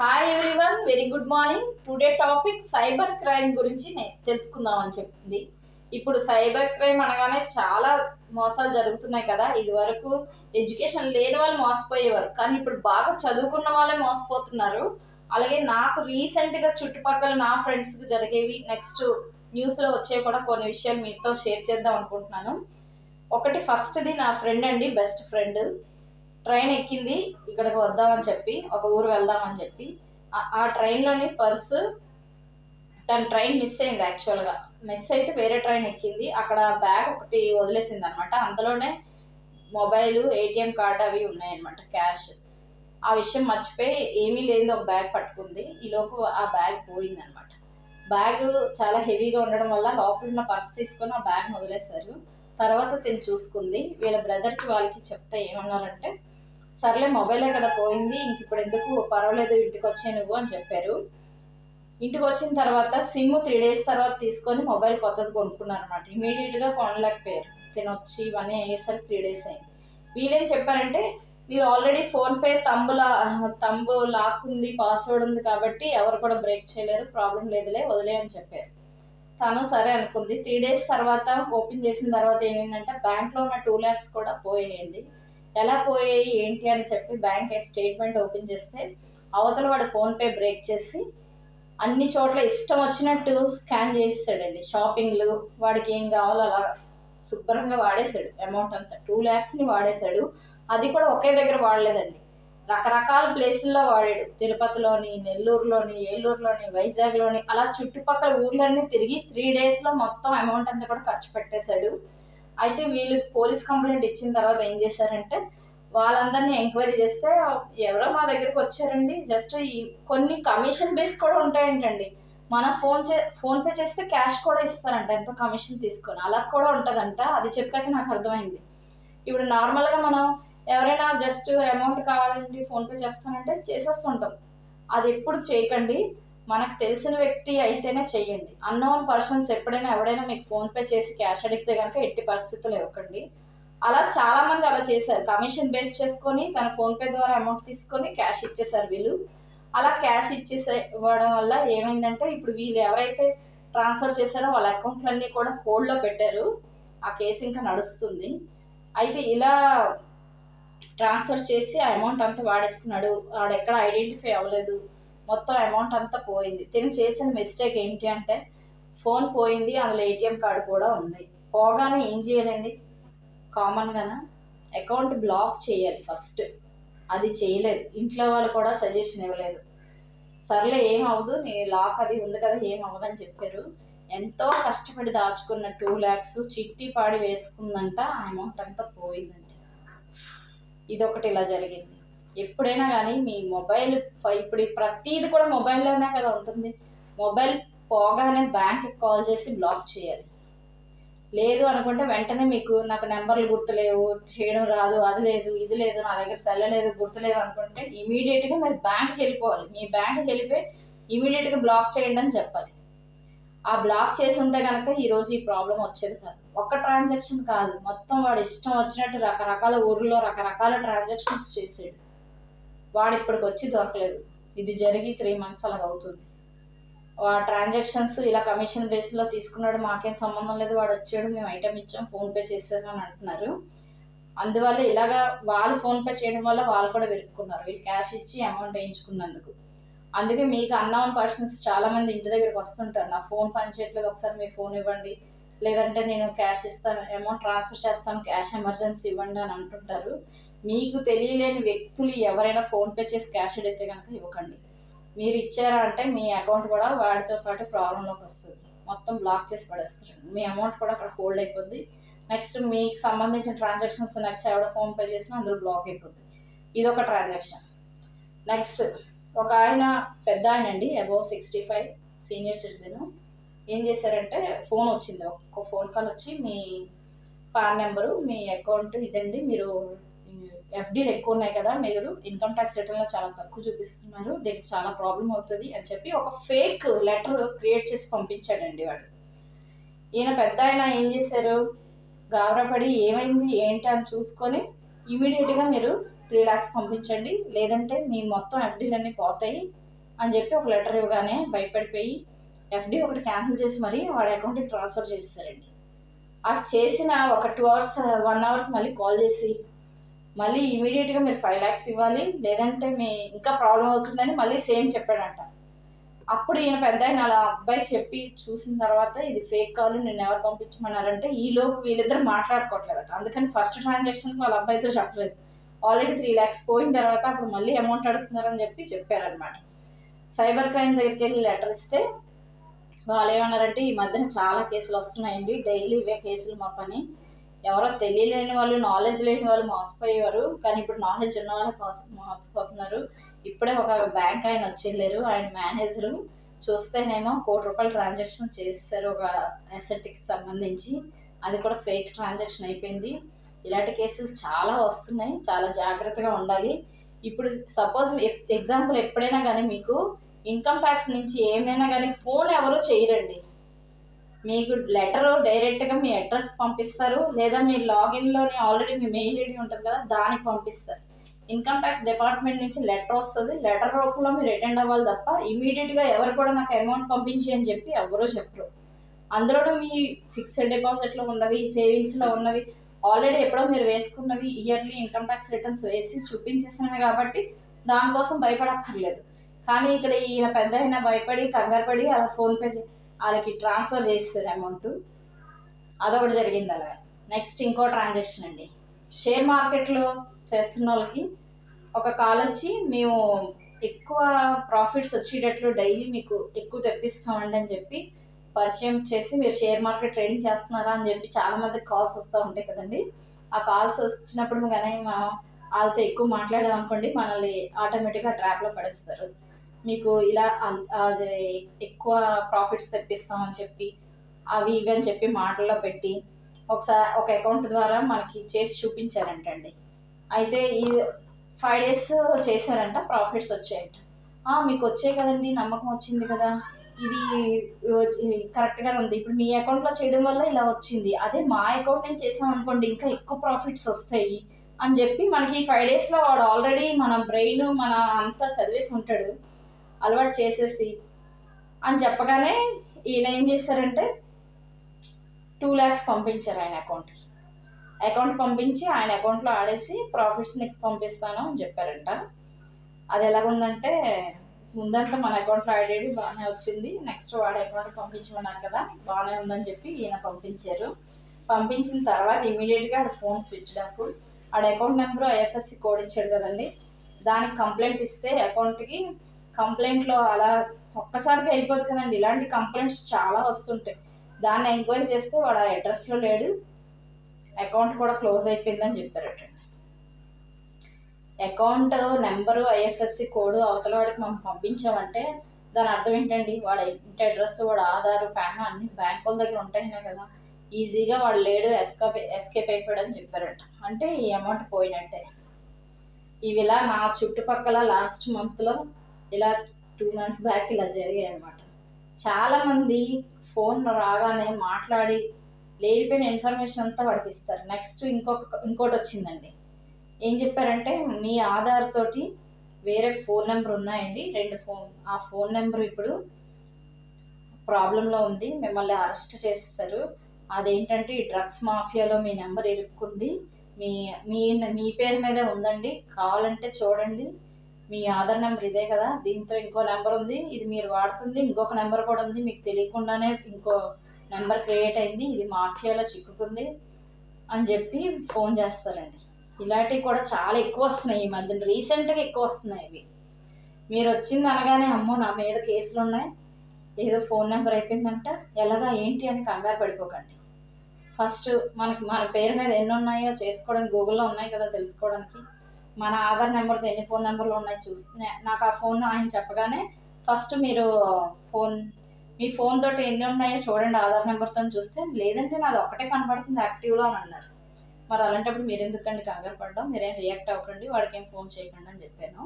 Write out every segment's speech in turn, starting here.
Hi everyone, very good morning. Today topic cyber crime గురించి తెలుసుకుందామని చెప్పింది. ఇప్పుడు సైబర్ క్రైమ్ అనగానే చాలా మోసాలు జరుగుతున్నాయి కదా. ఇది వరకు ఎడ్యుకేషన్ లేని వాళ్ళు మోసపోయేవారు, కానీ ఇప్పుడు బాగా చదువుకున్న వాళ్ళే మోసపోతున్నారు. అలాగే నాకు రీసెంట్గా చుట్టుపక్కల నా ఫ్రెండ్స్కి జరిగేవి, నెక్స్ట్ న్యూస్లో వచ్చేవి కూడా కొన్ని విషయాలు మీతో షేర్ చేద్దాం అనుకుంటున్నాను. ఒకటి ఫస్ట్ది, నా ఫ్రెండ్ అండి, బెస్ట్ ఫ్రెండ్. ట్రైన్ ఎక్కింది ఇక్కడికి వద్దామని చెప్పి, ఒక ఊరు వెళ్దామని చెప్పి. ఆ ట్రైన్లోని పర్సు, తన ట్రైన్ మిస్ అయింది. యాక్చువల్గా మిస్ అయితే వేరే ట్రైన్ ఎక్కింది. అక్కడ బ్యాగ్ ఒకటి వదిలేసింది అనమాట. అందులోనే మొబైల్, ఏటీఎం కార్డు అవి ఉన్నాయన్నమాట, క్యాష్. ఆ విషయం మర్చిపోయి ఏమీ లేదు ఒక బ్యాగ్ పట్టుకుంది. ఈలోపు ఆ బ్యాగ్ పోయిందనమాట. బ్యాగ్ చాలా హెవీగా ఉండడం వల్ల లోపల ఉన్న పర్స్ తీసుకొని ఆ బ్యాగ్ని వదిలేశారు. తర్వాత తిని చూసుకుంది. వీళ్ళ బ్రదర్కి వాళ్ళకి చెప్తే ఏమన్నారంటే, సర్లే మొబైలే కదా పోయింది, ఇంక ఇప్పుడు ఎందుకు, పర్వాలేదు ఇంటికి వచ్చే నువ్వు అని చెప్పారు. ఇంటికి వచ్చిన తర్వాత సిమ్ 3 days తర్వాత తీసుకొని మొబైల్ కొత్తది కొనుక్కున్నారు అనమాట. ఇమీడియట్గా కొనలేకపోయారు. తినొచ్చి ఇవన్నీ అయ్యేసరికి 3 days అయింది. వీళ్ళేం చెప్పారంటే, ఇది ఆల్రెడీ ఫోన్పే తంబు లాక్ ఉంది, పాస్వర్డ్ ఉంది కాబట్టి ఎవరు కూడా బ్రేక్ చేయలేరు, ప్రాబ్లం లేదులే, వదిలే అని చెప్పారు. తను సరే అనుకుంది. 3 days తర్వాత ఓపెన్ చేసిన తర్వాత ఏమైందంటే, బ్యాంక్లో ఉన్న 2 lakhs కూడా పోయేయండి. ఎలా పోయాయి ఏంటి అని చెప్పి బ్యాంక్ స్టేట్మెంట్ ఓపెన్ చేస్తే, అవతల వాడు ఫోన్పే బ్రేక్ చేసి అన్ని చోట్ల ఇష్టం వచ్చినట్టు స్కాన్ చేసేసాడండి. షాపింగ్లు, వాడికి ఏం కావాలో అలా శుభ్రంగా వాడేశాడు. అమౌంట్ అంతా 2 lakhsని వాడేశాడు. అది కూడా ఒకే దగ్గర వాడలేదండి, రకరకాల ప్లేసుల్లో వాడాడు. తిరుపతిలోని, నెల్లూరులోని, ఏలూరులోని, వైజాగ్లోని, అలా చుట్టుపక్కల ఊర్లన్నీ తిరిగి 3 daysలో మొత్తం అమౌంట్ అంతా కూడా ఖర్చు పెట్టేశాడు. అయితే వీళ్ళు పోలీస్ కంప్లైంట్ ఇచ్చిన తర్వాత ఏం చేశారంటే, వాళ్ళందరినీ ఎంక్వైరీ చేస్తే, ఎవరో మా దగ్గరికి వచ్చారండి, జస్ట్ ఈ కొన్ని కమిషన్ బేస్ కూడా ఉంటాయంటండి. మనం ఫోన్పే చేస్తే క్యాష్ కూడా ఇస్తారంట, ఎంతో కమిషన్ తీసుకొని, అలా కూడా ఉంటుందంట. అది చెప్పాక నాకు అర్థమైంది. ఇప్పుడు నార్మల్గా మనం ఎవరైనా జస్ట్ అమౌంట్ కావాలండి ఫోన్పే చేస్తానంటే చేసేస్తుంటాం. అది ఎప్పుడు చేయకండి. మనకు తెలిసిన వ్యక్తి అయితేనే చెయ్యండి. అన్నోన్ పర్సన్స్ ఎప్పుడైనా ఎవడైనా మీకు ఫోన్పే చేసి క్యాష్ అడిగితే కనుక ఎట్టి పరిస్థితుల్లో ఇవ్వకండి. అలా చాలామంది అలా చేశారు. కమిషన్ బేస్ చేసుకొని తన ఫోన్పే ద్వారా అమౌంట్ తీసుకొని క్యాష్ ఇచ్చేసారు వీళ్ళు. అలా క్యాష్ ఇవ్వడం వల్ల ఏమైందంటే, ఇప్పుడు వీళ్ళు ఎవరైతే ట్రాన్స్ఫర్ చేశారో వాళ్ళ అకౌంట్లన్నీ కూడా హోల్డ్లో పెట్టారు. ఆ కేసు ఇంకా నడుస్తుంది. అయితే ఇలా ట్రాన్స్ఫర్ చేసి ఆ అమౌంట్ అంతా వాడేసుకున్నాడు. వాడెక్కడ ఐడెంటిఫై అవ్వలేదు. మొత్తం అమౌంట్ అంతా పోయింది. తిని చేసిన మిస్టేక్ ఏంటి అంటే, ఫోన్ పోయింది, అందులో ఏటీఎం కార్డు కూడా ఉంది. పోగానే ఏం చేయాలండి, కామన్గాన అకౌంట్ బ్లాక్ చేయాలి ఫస్ట్. అది చేయలేదు. ఇంట్లో వాళ్ళు కూడా సజెషన్ ఇవ్వలేదు. సర్లే ఏం అవ్వదు, నీ లాక్ అది ఉంది కదా, ఏం అవ్వదని చెప్పారు. ఎంతో కష్టపడి దాచుకున్న 2 lakhs చిట్టి పాడి వేసుకుందంట, ఆ అమౌంట్ అంతా పోయిందండి. ఇదొకటి ఇలా జరిగింది. ఎప్పుడైనా కానీ మీ మొబైల్, ఇప్పుడు ప్రతిది కూడా మొబైల్లోనే కదా ఉంటుంది. మొబైల్ పోగానే బ్యాంక్కి కాల్ చేసి బ్లాక్ చేయాలి. లేదు అనుకుంటే వెంటనే, మీకు నాకు నెంబర్లు గుర్తులేవు, చేయడం రాదు, అది లేదు, ఇది లేదు, నా దగ్గర సెల్ లేదు, గుర్తులేవు అనుకుంటే ఇమీడియట్గా మీరు బ్యాంక్కి వెళ్ళిపోవాలి. మీ బ్యాంక్కి వెళ్ళిపోయి ఇమీడియట్గా బ్లాక్ చేయండి అని చెప్పాలి. ఆ బ్లాక్ చేసి ఉంటే కనుక ఈరోజు ఈ ప్రాబ్లం వచ్చేది కాదు. ఒక్క ట్రాన్సాక్షన్ కాదు, మొత్తం వాడు ఇష్టం వచ్చినట్టు రకరకాల ఊర్లో రకరకాల ట్రాన్సాక్షన్స్ చేసాడు. వాడు ఇప్పటికి వచ్చి దొరకలేదు. ఇది జరిగి 3 months అలాగ అవుతుంది. ట్రాన్సాక్షన్స్ ఇలా కమిషన్ బేస్లో తీసుకున్నాడు, మాకేం సంబంధం లేదు, వాడు వచ్చాడు, మేము ఐటమ్ ఇచ్చాం, ఫోన్పే చేసాము అని అంటున్నారు. అందువల్ల ఇలాగా వాళ్ళు ఫోన్పే చేయడం వల్ల వాళ్ళు కూడా వెతుక్కున్నారు, వీళ్ళు క్యాష్ ఇచ్చి అమౌంట్ వేయించుకున్నందుకు. అందుకే మీకు అన్నోన్ పర్సన్స్ చాలామంది ఇంటి దగ్గరికి వస్తుంటారు, నా ఫోన్ పనిచేయట్లేదు, ఒకసారి మీ ఫోన్ ఇవ్వండి, లేదంటే నేను క్యాష్ ఇస్తాను, అమౌంట్ ట్రాన్స్ఫర్ చేస్తాను, క్యాష్ ఎమర్జెన్సీ ఇవ్వండి అని అంటుంటారు. మీకు తెలియలేని వ్యక్తులు ఎవరైనా ఫోన్పే చేసి క్యాష్ అడిగితే కనుక ఇవ్వకండి. మీరు ఇచ్చారా అంటే మీ అకౌంట్ కూడా వాడితో పాటు ప్రాబ్లంలోకి వస్తుంది. మొత్తం బ్లాక్ చేసి పడేస్తారు. మీ అమౌంట్ కూడా అక్కడ హోల్డ్ అయిపోద్ది. నెక్స్ట్ మీకు సంబంధించిన ట్రాన్సాక్షన్స్ నెక్స్ట్ ఎవడో ఫోన్పే చేసినా అందులో బ్లాక్ అయిపోద్ది. ఇదొక ట్రాన్సాక్షన్. నెక్స్ట్, ఒక ఆయన, పెద్ద ఆయన అండి, అబౌవ్ 65, సీనియర్ సిటిజన్. ఏం చేశారంటే, ఫోన్ వచ్చింది, ఒక ఫోన్ కాల్ వచ్చి, మీ పాన్ నెంబరు, మీ అకౌంట్ ఇదండి, మీరు ఎఫ్డీలు ఎక్కువ ఉన్నాయి కదా, మీరు ఇన్కమ్ ట్యాక్స్ రిటర్న్లో చాలా తక్కువ చూపిస్తున్నారు, దీనికి చాలా ప్రాబ్లం అవుతుంది అని చెప్పి ఒక ఫేక్ లెటర్ క్రియేట్ చేసి పంపించాడండి వాడు. ఈయన పెద్ద ఆయన ఏం చేశారు, గాబరాపడి ఏమైంది ఏంటి అని చూసుకొని ఇమీడియట్గా మీరు 3 lakhs పంపించండి, లేదంటే మీ మొత్తం ఎఫ్డీలన్నీ పోతాయి, అని చెప్పి ఒక లెటర్ ఇవ్వగానే భయపడిపోయి ఎఫ్డి ఒకటి క్యాన్సిల్ చేసి మరీ వాడి అకౌంట్కి ట్రాన్స్ఫర్ చేసేసారండి. అది చేసిన ఒక 2 hours 1 hourకి మళ్ళీ కాల్ చేసి మళ్ళీ ఇమీడియట్గా మీరు 5 lakhs ఇవ్వాలి, లేదంటే మీ ఇంకా ప్రాబ్లం అవుతుందని మళ్ళీ సేమ్ చెప్పాడంట. అప్పుడు ఈయన పెద్ద ఆయన అలా అబ్బాయి చెప్పి చూసిన తర్వాత ఇది ఫేక్ కాల్, నిన్ను ఎవరు పంపించమన్నారంటే ఈలోపు వీళ్ళిద్దరు మాట్లాడుకోవట్లేదట. అందుకని ఫస్ట్ ట్రాన్సాక్షన్ వాళ్ళ అబ్బాయితో చెప్పలేదు. ఆల్రెడీ 3 lakhs పోయిన తర్వాత అప్పుడు మళ్ళీ అమౌంట్ అడుగుతున్నారని చెప్పారనమాట. సైబర్ క్రైమ్ దగ్గరికి వెళ్ళి లెటర్ ఇస్తే వాళ్ళు ఏమన్నారంటే ఈ మధ్యన చాలా కేసులు వస్తున్నాయండి, డైలీ ఇవే కేసులు మా పని, ఎవరో తెలియలేని వాళ్ళు, నాలెడ్జ్ లేని వాళ్ళు మోసపోయేవారు, కానీ ఇప్పుడు నాలెడ్జ్ ఉన్న వాళ్ళు మోసపోతున్నారు. ఇప్పుడే ఒక బ్యాంక్ ఆయన వచ్చి వెళ్ళారు, ఆయన మేనేజరు చూస్తేనేమో ₹1 కోటి ట్రాన్సాక్షన్ చేసేసారు ఒక అసెట్కి సంబంధించి, అది కూడా ఫేక్ ట్రాన్సాక్షన్ అయిపోయింది. ఇలాంటి కేసులు చాలా వస్తున్నాయి, చాలా జాగ్రత్తగా ఉండాలి. ఇప్పుడు సపోజ్ ఎగ్జాంపుల్ ఎప్పుడైనా కానీ మీకు ఇన్కమ్ ట్యాక్స్ నుంచి ఏమైనా కానీ ఫోన్ ఎవరు చేయరండి. మీకు లెటర్ డైరెక్ట్గా మీ అడ్రస్కి పంపిస్తారు, లేదా మీ లాగిన్లోని ఆల్రెడీ మీ మెయిల్ ఐడి ఉంటుంది కదా దానికి పంపిస్తారు. ఇన్కమ్ ట్యాక్స్ డిపార్ట్మెంట్ నుంచి లెటర్ వస్తుంది, లెటర్ రూపంలో మీరు అటెండ్ అవ్వాలి తప్ప ఇమీడియట్గా ఎవరు కూడా నాకు అమౌంట్ పంపించి అని చెప్పి ఎవరూ చెప్పరు. అందులోనూ మీ ఫిక్స్డ్ డిపాజిట్లో ఉన్నవి, సేవింగ్స్లో ఉన్నవి, ఆల్రెడీ ఎప్పుడో మీరు వేసుకున్నవి, ఇయర్లీ ఇన్కమ్ ట్యాక్స్ రిటర్న్స్ వేసి చూపించేసినవి కాబట్టి దానికోసం భయపడక్కర్లేదు. కానీ ఇక్కడ ఈయన పెద్ద అయినా భయపడి కంగారు పడి అలా ఫోన్పే వాళ్ళకి ట్రాన్స్ఫర్ చేస్తారు అమౌంట్, అదొకటి జరిగింది. అలాగా నెక్స్ట్ ఇంకో ట్రాన్సాక్షన్ అండి, షేర్ మార్కెట్లో చేస్తున్న వాళ్ళకి ఒక కాల్ వచ్చి మేము ఎక్కువ ప్రాఫిట్స్ వచ్చేటట్లు డైలీ మీకు ఎక్కువ తెప్పిస్తామండి అని చెప్పి పరిచయం చేసి మీరు షేర్ మార్కెట్ ట్రేడింగ్ చేస్తున్నారా అని చెప్పి చాలామందికి కాల్స్ వస్తూ ఉంటాయి కదండి. ఆ కాల్స్ వచ్చినప్పుడు కానీ మనం వాళ్ళతో ఎక్కువ మాట్లాడామనుకోండి మనల్ని ఆటోమేటిక్గా ట్రాప్లో పడేస్తారు. మీకు ఇలా ఎక్కువ ప్రాఫిట్స్ తెప్పిస్తామని చెప్పి అవి ఇవి అని చెప్పి మాటల్లో పెట్టి ఒకసారి ఒక అకౌంట్ ద్వారా మనకి చేసి చూపించారంటండి. అయితే ఈ 5 days చేశారంట, ప్రాఫిట్స్ వచ్చాయంట. మీకు వచ్చాయి కదండి, నమ్మకం వచ్చింది కదా, ఇది కరెక్ట్గానే ఉంది, ఇప్పుడు మీ అకౌంట్లో చేయడం వల్ల ఇలా వచ్చింది, అదే మా అకౌంట్ నుంచి చేసాం అనుకోండి ఇంకా ఎక్కువ ప్రాఫిట్స్ వస్తాయి అని చెప్పి మనకి 5 daysలో వాడు ఆల్రెడీ మన బ్రెయిన్ మన అంతా చదివేసి ఉంటాడు, అలవాటు చేసేసి అని చెప్పగానే ఈయన ఏం చేశారంటే 2 lakhs పంపించారు ఆయన అకౌంట్ పంపించి ఆయన అకౌంట్లో ఆడేసి ప్రాఫిట్స్ని పంపిస్తాను అని చెప్పారంట. అది ఎలాగుందంటే ముందంతా మన అకౌంట్లో ఆడేది బాగానే వచ్చింది, నెక్స్ట్ వాడి అకౌంట్ పంపించమన్నారు కదా బాగానే ఉందని చెప్పి ఈయన పంపించారు. పంపించిన తర్వాత ఇమీడియట్గా ఆడ ఫోన్ స్విచ్ ఆఫ్, ఆడ అకౌంట్ నెంబరు ఐఎఫ్ఎస్సి కోడ్ ఇచ్చాడు కదండి, దానికి కంప్లైంట్ ఇస్తే అకౌంట్కి కంప్లైంట్లో అలా ఒక్కసారిగా అయిపోదు కదండి, ఇలాంటి కంప్లైంట్స్ చాలా వస్తుంటాయి. దాన్ని ఎంక్వైరీ చేస్తే వాడు ఆ అడ్రస్లో లేడు, అకౌంట్ కూడా క్లోజ్ అయిపోయిందని చెప్పారటండి. అకౌంట్ నెంబరు ఐఎఫ్ఎస్సి కోడ్ అవతల వాడికి మనం పంపించామంటే దాని అర్థం ఏంటండి, వాడు ఇంటి అడ్రస్, వాడు ఆధార్, పాన్ అన్ని బ్యాంకుల దగ్గర ఉంటాయినా కదా, ఈజీగా వాడు లేడు, ఎస్కేప్ అయిపోయాడని చెప్పారట. అంటే ఈ అమౌంట్ పోయినట్టే. ఇవి ఇలా నా చుట్టుపక్కల లాస్ట్ మంత్లో ఇలా 2 months బ్యాక్ ఇలా జరిగాయి అనమాట. చాలామంది ఫోన్ రాగానే మాట్లాడి లేడిపోయిన ఇన్ఫర్మేషన్ అంతా వాడికి ఇస్తారు. నెక్స్ట్ ఇంకోటి వచ్చిందండి, ఏం చెప్పారంటే మీ ఆధార్ తోటి వేరే ఫోన్ నెంబర్ ఉన్నాయండి, 2 ఫోన్, ఆ ఫోన్ నెంబర్ ఇప్పుడు ప్రాబ్లంలో ఉంది, మిమ్మల్ని అరెస్ట్ చేస్తారు, అదేంటంటే ఈ డ్రగ్స్ మాఫియాలో మీ నెంబర్ ఇరుక్కుంది, మీ పేరు మీదే ఉందండి, కావాలంటే చూడండి, మీ ఆధార్ నెంబర్ ఇదే కదా, దీంతో ఇంకో నెంబర్ ఉంది, ఇది మీరు వాడుతుంది, ఇంకొక నెంబర్ కూడా ఉంది, మీకు తెలియకుండానే ఇంకో నెంబర్ క్రియేట్ అయింది, ఇది మాఫియాలో చిక్కుకుంది అని చెప్పి ఫోన్ చేస్తారండి. ఇలాంటివి కూడా చాలా ఎక్కువ వస్తున్నాయి ఈ మధ్య, రీసెంట్గా ఎక్కువ వస్తున్నాయి ఇవి. మీరు వచ్చింది అనగానే అమ్మో నా మీద కేసులు ఉన్నాయి, ఏదో ఫోన్ నెంబర్ అయిపోయిందంట, ఎలాగా ఏంటి అని కంగారు పడిపోకండి. ఫస్ట్ మన పేరు మీద ఎన్ని ఉన్నాయో చేసుకోవడానికి గూగుల్లో ఉన్నాయి కదా తెలుసుకోవడానికి, మన ఆధార్ నెంబర్తో ఎన్ని ఫోన్ నెంబర్లు ఉన్నాయి చూస్తే నాకు ఆ ఫోన్ ఆయన చెప్పగానే ఫస్ట్ మీరు మీ ఫోన్ తోటి ఎన్ని ఉన్నాయో చూడండి ఆధార్ నెంబర్తో చూస్తే, లేదంటే నాది ఒక్కటే కనపడుతుంది యాక్టివ్లో అని అన్నారు. మరి అలాంటప్పుడు మీరు ఎందుకండి కంగారు పడ్డాం, మీరేం రియాక్ట్ అవ్వకండి, వాడికి ఏం ఫోన్ చేయకండి అని చెప్పాను.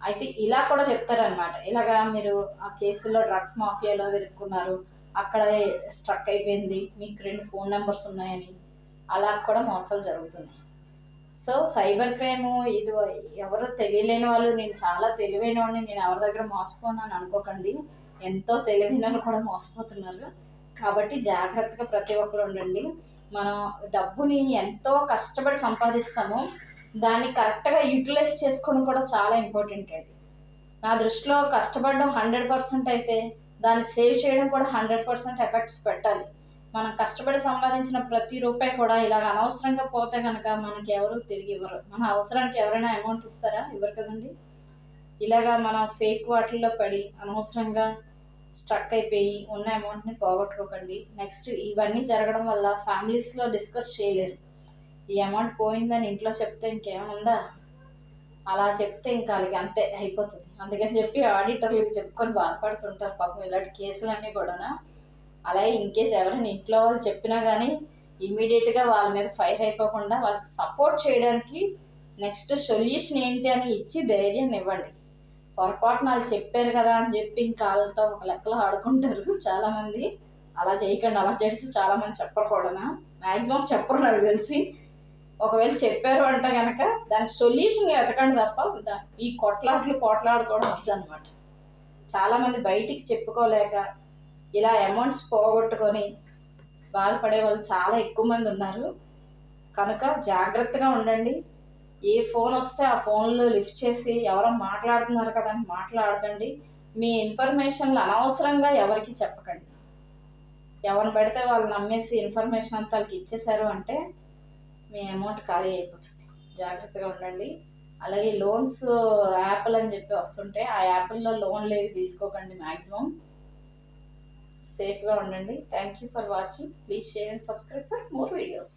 అయితే ఇలా కూడా చెప్తారనమాట, ఇలాగా మీరు ఆ కేసులో డ్రగ్స్ మాఫియాలో ఇరుక్కున్నారు, అక్కడ స్ట్రక్ అయిపోయింది, మీకు 2 ఫోన్ నెంబర్స్ ఉన్నాయని, అలా కూడా మోసాలు జరుగుతున్నాయి. సో సైబర్ క్రైమ్ ఇది ఎవరు తెలియలేని వాళ్ళు, నేను చాలా తెలివైన వాడిని, నేను ఎవరి దగ్గర మోసపోను అని అనుకోకండి. ఎంతో తెలివైన వాళ్ళు కూడా మోసపోతున్నారు. కాబట్టి జాగ్రత్తగా ప్రతి ఒక్కరు ఉండండి. మనం డబ్బుని ఎంతో కష్టపడి సంపాదిస్తాము, దాన్ని కరెక్ట్గా యూటిలైజ్ చేసుకోవడం కూడా చాలా ఇంపార్టెంట్ అండి. నా దృష్టిలో కష్టపడడం 100% అయితే దాన్ని సేవ్ చేయడం కూడా 100% ఎఫెక్ట్స్ పెట్టాలి. మనం కష్టపడి సంపాదించిన ప్రతి రూపాయి కూడా ఇలాగ అనవసరంగా పోతే కనుక మనకి ఎవరు తిరిగి ఇవ్వరు. మన అవసరానికి ఎవరైనా అమౌంట్ ఇస్తారా? ఇవ్వరు కదండి. ఇలాగా మనం ఫేక్ వాటిల్లో పడి అనవసరంగా స్ట్రక్ అయిపోయి ఉన్న అమౌంట్ని పోగొట్టుకోకండి. నెక్స్ట్ ఇవన్నీ జరగడం వల్ల ఫ్యామిలీస్లో డిస్కస్ చేయలేరు. ఈ అమౌంట్ పోయిందని ఇంట్లో చెప్తే ఇంకేముందా, అలా చెప్తే ఇంకా వాళ్ళకి అంతే అయిపోతుంది. అందుకని చెప్పి ఆడిటర్లకు చెప్పుకొని బాధపడుతుంటారు పాపం ఇలాంటి కేసులన్నీ కూడా. అలాగే ఇన్కేస్ ఎవరైనా ఇంట్లో వాళ్ళు చెప్పినా కానీ ఇమ్మీడియట్గా వాళ్ళ మీద ఫైర్ అయిపోకుండా వాళ్ళకి సపోర్ట్ చేయడానికి నెక్స్ట్ సొల్యూషన్ ఏంటి అని ఇచ్చి ధైర్యాన్ని ఇవ్వండి. పొరపాటున వాళ్ళు చెప్పారు కదా అని చెప్పి ఇంకా వాళ్ళతో ఒక లెక్కలో ఆడుకుంటారు చాలామంది. అలా చేయకండి. అలా చేసి చాలామంది చెప్పకూడదు, మ్యాక్సిమం చెప్పరు నాకు తెలిసి. ఒకవేళ చెప్పారు అంటే కనుక దానికి సొల్యూషన్ వెతకండి తప్ప ఈ పోట్లాడుకోవడం వద్దనమాట. చాలామంది బయటికి చెప్పుకోలేక ఇలా అమౌంట్స్ పోగొట్టుకొని బాధపడే వాళ్ళు చాలా ఎక్కువ మంది ఉన్నారు. కనుక జాగ్రత్తగా ఉండండి. ఏ ఫోన్ వస్తే ఆ ఫోన్లో లిఫ్ట్ చేసి ఎవరో మాట్లాడుతున్నారు కదా అని మాట్లాడకండి. మీ ఇన్ఫర్మేషన్లు అనవసరంగా ఎవరికి చెప్పకండి. ఎవరిని పెడితే వాళ్ళు నమ్మేసి ఇన్ఫర్మేషన్ అంతా వాళ్ళకి ఇచ్చేశారు అంటే మీ అమౌంట్ ఖాళీ అయిపోతుంది. జాగ్రత్తగా ఉండండి. అలాగే లోన్స్ యాప్లు అని చెప్పి వస్తుంటే ఆ యాప్ల్లో లోన్లు ఏవి తీసుకోకండి. మ్యాక్సిమం సేఫ్గా ఉండండి. Thank you for watching. Please share and subscribe for more videos.